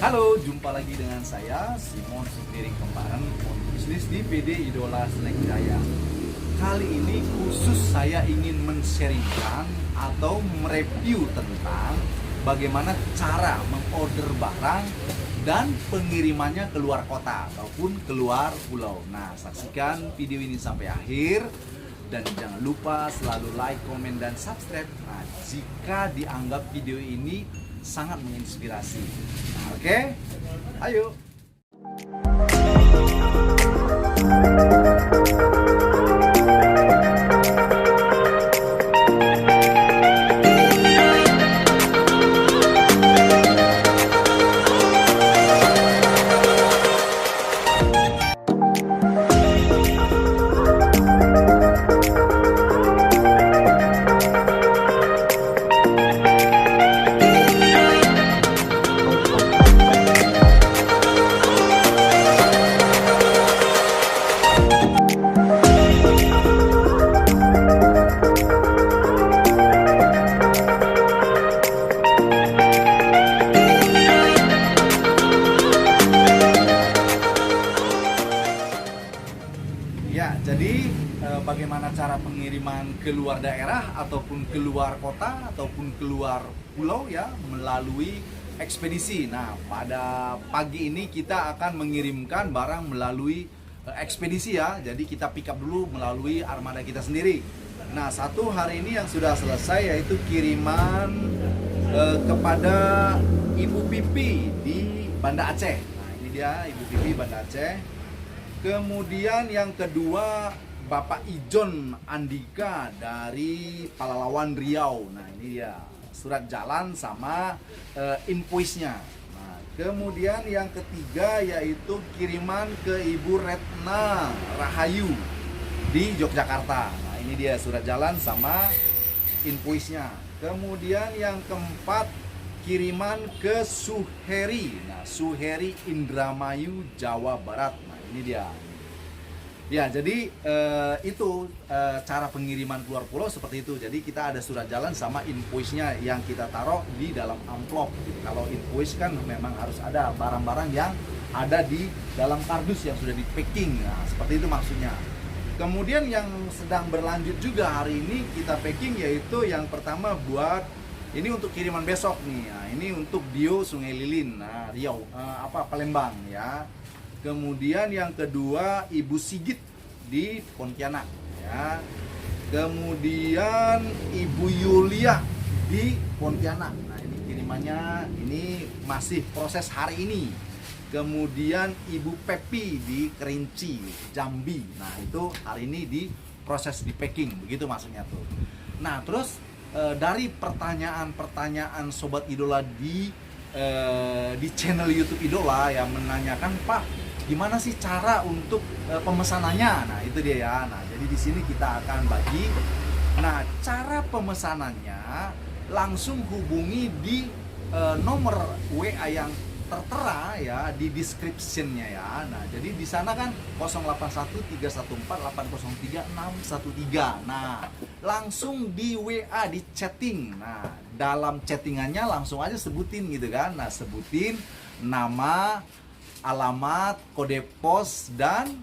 Halo, jumpa lagi dengan saya Simon Supiring Kembaran, bisnis di PD Idola Snack Jaya. Kali ini khusus saya ingin men-sharingkan atau mereview tentang bagaimana cara mengorder barang dan pengirimannya keluar kota ataupun keluar pulau. Nah, saksikan video ini sampai akhir dan jangan lupa selalu like, komen, dan subscribe. Nah, jika dianggap video ini sangat menginspirasi. Nah, oke? Ayo. Ya, jadi bagaimana cara pengiriman keluar daerah ataupun keluar kota ataupun keluar pulau ya melalui ekspedisi. Nah, pada pagi ini kita akan mengirimkan barang melalui ekspedisi ya. Jadi kita pick up dulu melalui armada kita sendiri. Nah, satu hari ini yang sudah selesai yaitu kiriman kepada Ibu Pipi di Banda Aceh. Nah, ini dia Ibu Pipi Banda Aceh. Kemudian yang kedua Bapak Ijon Andika dari Palalawan Riau. Nah, ini dia surat jalan sama invoice-nya. Nah, kemudian yang ketiga yaitu kiriman ke Ibu Retna Rahayu di Yogyakarta. Nah, ini dia surat jalan sama invoice-nya. Kemudian yang keempat kiriman ke Suheri. Nah, Suheri Indramayu Jawa Barat. Nah, ini dia. Ya, jadi itu cara pengiriman keluar pulau seperti itu. Jadi kita ada surat jalan sama invoice-nya yang kita taruh di dalam amplop. Kalau invoice kan memang harus ada barang-barang yang ada di dalam kardus yang sudah di packing. Nah, seperti itu maksudnya. Kemudian yang sedang berlanjut juga hari ini kita packing yaitu yang pertama buat ini untuk kiriman besok nih. Nah, ini untuk Dio Sungai Lilin, nah, Riau, Palembang ya. Kemudian yang kedua Ibu Sigit di Pontianak ya. Kemudian Ibu Yulia di Pontianak. Nah, ini kirimannya ini masih proses hari ini. Kemudian Ibu Pepi di Kerinci, Jambi. Nah, itu hari ini di proses di packing, begitu maksudnya tuh. Nah, terus dari pertanyaan-pertanyaan sobat idola di channel YouTube Idola yang menanyakan, Pak, gimana sih cara untuk pemesanannya? Nah, itu dia ya. Nah, jadi di sini kita akan bagi. Nah, cara pemesanannya langsung hubungi di nomor WA yang tertera ya di description-nya ya. Nah, jadi di sana kan 081314803613. Nah, langsung di WA di chatting. Nah, dalam chattingannya langsung aja sebutin gitu kan. Nah, sebutin nama, alamat, kode pos, dan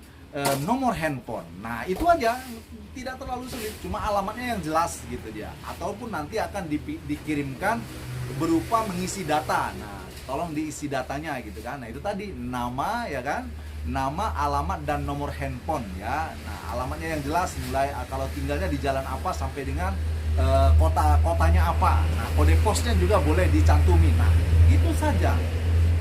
nomor handphone. Nah, itu aja, tidak terlalu sulit, cuma alamatnya yang jelas gitu dia. Ataupun nanti akan dikirimkan berupa mengisi data. Nah, tolong diisi datanya gitu kan. Nah, itu tadi nama ya kan, nama, alamat, dan nomor handphone ya. Nah, alamatnya yang jelas, mulai kalau tinggalnya di jalan apa sampai dengan kotanya apa. Nah, kode posnya juga boleh dicantumin. Nah, itu saja.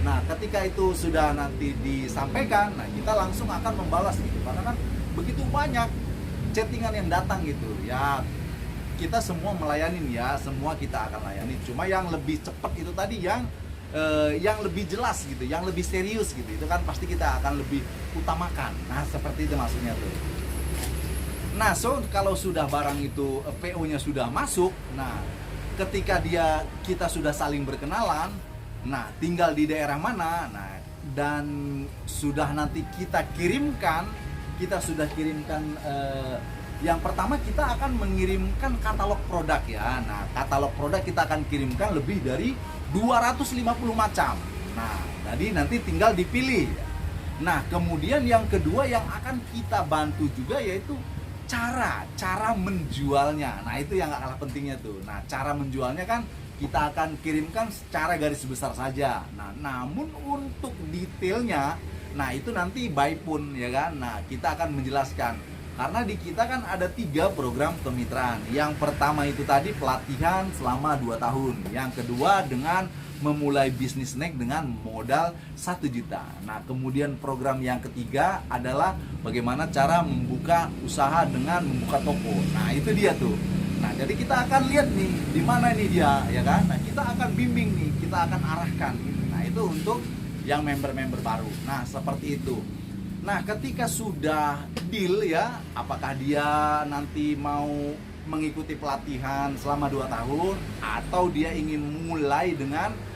Nah, ketika itu sudah nanti disampaikan, nah kita langsung akan membalas gitu. Karena kan begitu banyak chattingan yang datang gitu. Ya, kita semua melayanin ya, semua kita akan layani. Cuma yang lebih cepat itu tadi yang lebih jelas gitu, yang lebih serius gitu. Itu kan pasti kita akan lebih utamakan. Nah, seperti itu maksudnya tuh. Nah, so kalau sudah barang itu PO-nya sudah masuk, nah ketika kita sudah saling berkenalan, nah tinggal di daerah mana, nah dan sudah nanti kita sudah kirimkan yang pertama kita akan mengirimkan katalog produk ya. Nah, katalog produk kita akan kirimkan lebih dari 250 macam. Nah, jadi nanti tinggal dipilih. Nah, kemudian yang kedua yang akan kita bantu juga yaitu cara menjualnya. Nah, itu yang gak kalah pentingnya tuh. Nah, cara menjualnya kan kita akan kirimkan secara garis besar saja. Nah, namun untuk detailnya, nah itu nanti by pun ya kan. Nah, kita akan menjelaskan. Karena di kita kan ada 3 program kemitraan. Yang pertama itu tadi pelatihan selama 2 tahun. Yang kedua dengan memulai bisnis snack dengan modal 1 juta. Nah, kemudian program yang ketiga adalah bagaimana cara membuka usaha dengan membuka toko. Nah, itu dia tuh. Nah, jadi kita akan lihat nih di mana nih dia, ya kan? Nah, kita akan bimbing nih, kita akan arahkan. Nah, itu untuk yang member-member baru. Nah, seperti itu. Nah, ketika sudah deal ya, apakah dia nanti mau mengikuti pelatihan selama 2 tahun atau dia ingin mulai dengan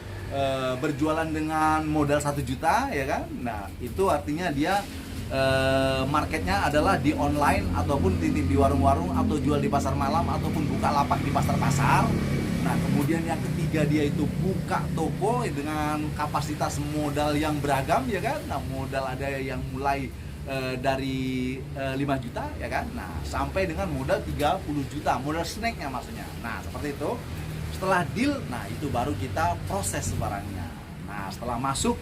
berjualan dengan modal 1 juta ya kan. Nah, itu artinya dia marketnya adalah di online ataupun titip di warung-warung atau jual di pasar malam ataupun buka lapak di pasar-pasar. Nah, kemudian yang ketiga dia itu buka toko dengan kapasitas modal yang beragam ya kan. Nah, modal ada yang mulai dari 5 juta ya kan. Nah, sampai dengan modal 30 juta, modal snacknya maksudnya. Nah, seperti itu. Setelah deal, nah itu baru kita proses barangnya. Nah, setelah masuk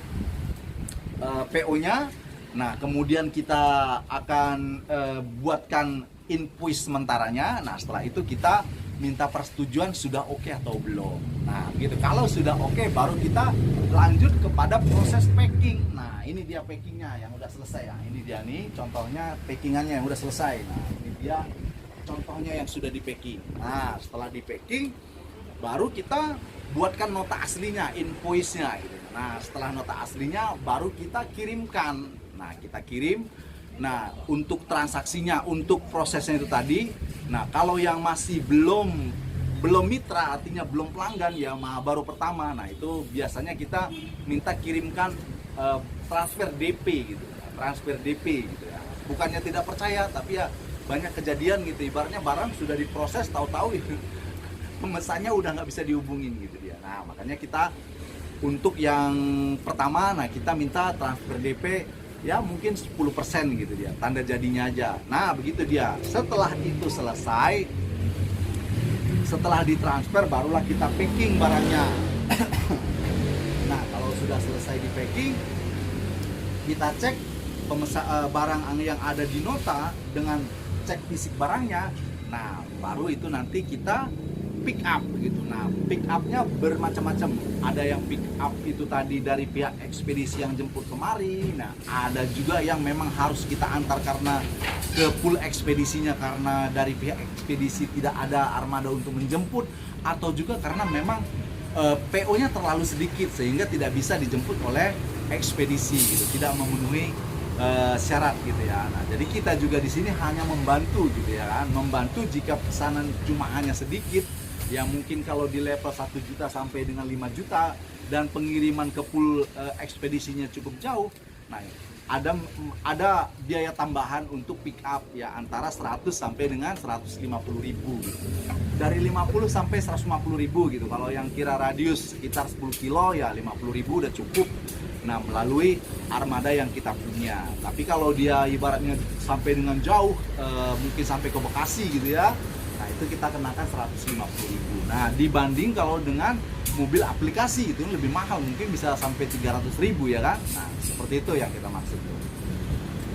PO-nya, nah kemudian kita akan buatkan invoice sementaranya. Nah, setelah itu kita minta persetujuan sudah oke atau belum. Nah, begitu. Kalau sudah oke, baru kita lanjut kepada proses packing. Nah, ini dia packingnya yang udah selesai ya. Ini dia nih contohnya packingannya yang udah selesai. Nah, ini dia contohnya yang sudah di packing. Nah, setelah di packing baru kita buatkan nota aslinya, invoice-nya gitu. Nah, setelah nota aslinya baru kita kirimkan. Nah, kita kirim. Nah, untuk transaksinya, untuk prosesnya itu tadi. Nah, kalau yang masih belum mitra, artinya belum pelanggan ya, baru pertama. Nah, itu biasanya kita minta kirimkan transfer DP gitu. Transfer DP gitu ya. Bukannya tidak percaya, tapi ya banyak kejadian gitu. Ibaratnya barang sudah diproses, tahu-tahu pemesannya udah nggak bisa dihubungin gitu dia. Nah, makanya kita untuk yang pertama, nah kita minta transfer DP ya mungkin 10% gitu dia, tanda jadinya aja. Nah, begitu dia. Setelah itu selesai, setelah ditransfer barulah kita packing barangnya. Nah, kalau sudah selesai di packing, kita cek barang yang ada di nota dengan cek fisik barangnya. Nah, baru itu nanti kita pick up gitu. Nah, pick up-nya bermacam-macam. Ada yang pick up itu tadi dari pihak ekspedisi yang jemput kemari. Nah, ada juga yang memang harus kita antar karena ke pool ekspedisinya karena dari pihak ekspedisi tidak ada armada untuk menjemput, atau juga karena memang PO-nya terlalu sedikit sehingga tidak bisa dijemput oleh ekspedisi gitu, tidak memenuhi syarat gitu ya. Nah, jadi kita juga di sini hanya membantu gitu ya kan, membantu jika pesanan cuma hanya sedikit. Yang mungkin kalau di level 1 juta sampai dengan 5 juta dan pengiriman ke pool ekspedisinya cukup jauh. Nah, ada biaya tambahan untuk pick up ya antara 100 sampai dengan 150.000 gitu. Dari 50 sampai 150.000 gitu. Kalau yang kira radius sekitar 10 kilo ya 50.000 udah cukup. Nah, melalui armada yang kita punya. Tapi kalau dia ibaratnya sampai dengan jauh, mungkin sampai ke Bekasi gitu ya. Nah, itu kita kenakan 150.000. Nah, dibanding kalau dengan mobil aplikasi itu lebih mahal, mungkin bisa sampai 300.000 ya kan. Nah, seperti itu yang kita maksud.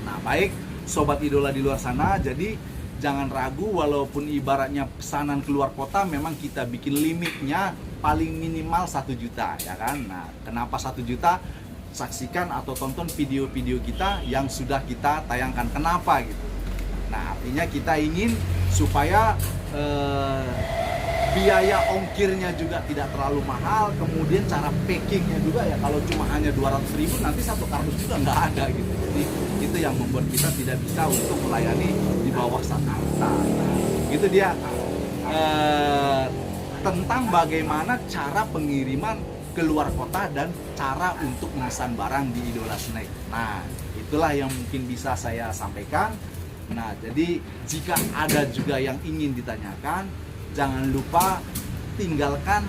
Nah, baik sobat idola di luar sana, jadi jangan ragu walaupun ibaratnya pesanan keluar kota memang kita bikin limitnya paling minimal 1 juta ya kan. Nah, kenapa 1 juta? Saksikan atau tonton video-video kita yang sudah kita tayangkan. Kenapa gitu? Nah, artinya kita ingin supaya biaya ongkirnya juga tidak terlalu mahal, kemudian cara packingnya juga ya kalau cuma hanya 200.000 nanti satu kardus juga nggak ada gitu. Jadi itu yang membuat kita tidak bisa untuk melayani di bawah 1 juta. Gitu dia tentang bagaimana cara pengiriman keluar kota dan cara untuk memesan barang di Idola Snack. Nah, itulah yang mungkin bisa saya sampaikan. Nah, jadi jika ada juga yang ingin ditanyakan, jangan lupa tinggalkan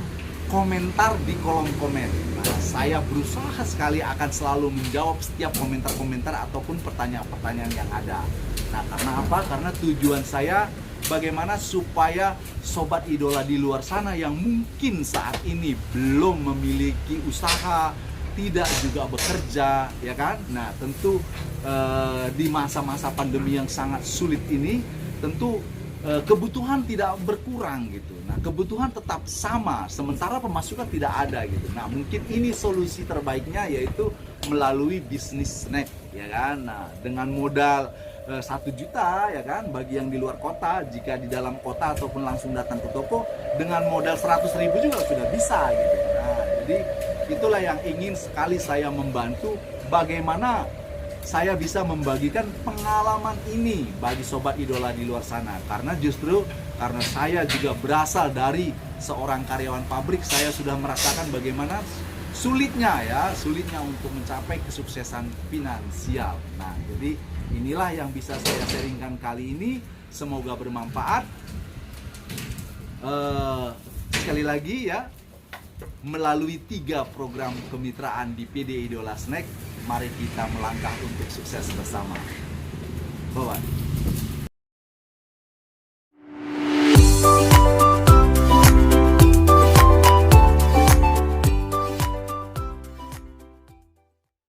komentar di kolom komen. Nah, saya berusaha sekali akan selalu menjawab setiap komentar-komentar ataupun pertanyaan-pertanyaan yang ada. Nah, karena apa? Karena tujuan saya bagaimana supaya sobat idola di luar sana yang mungkin saat ini belum memiliki usaha, tidak juga bekerja, ya kan? Nah, tentu di masa-masa pandemi yang sangat sulit ini, tentu kebutuhan tidak berkurang gitu. Nah, kebutuhan tetap sama, sementara pemasukan tidak ada gitu. Nah, mungkin ini solusi terbaiknya, yaitu melalui bisnis snack, ya kan? Nah, dengan modal 1 juta, ya kan, bagi yang di luar kota, jika di dalam kota ataupun langsung datang ke toko, dengan modal 100.000 juga sudah bisa gitu. Nah, jadi itulah yang ingin sekali saya membantu, bagaimana saya bisa membagikan pengalaman ini bagi sobat idola di luar sana. Karena justru karena saya juga berasal dari seorang karyawan pabrik, saya sudah merasakan bagaimana sulitnya untuk mencapai kesuksesan finansial. Nah, jadi inilah yang bisa saya sharingkan kali ini, semoga bermanfaat. Sekali lagi ya, melalui 3 program kemitraan di PD Idola Snack, mari kita melangkah untuk sukses bersama. Bye-bye.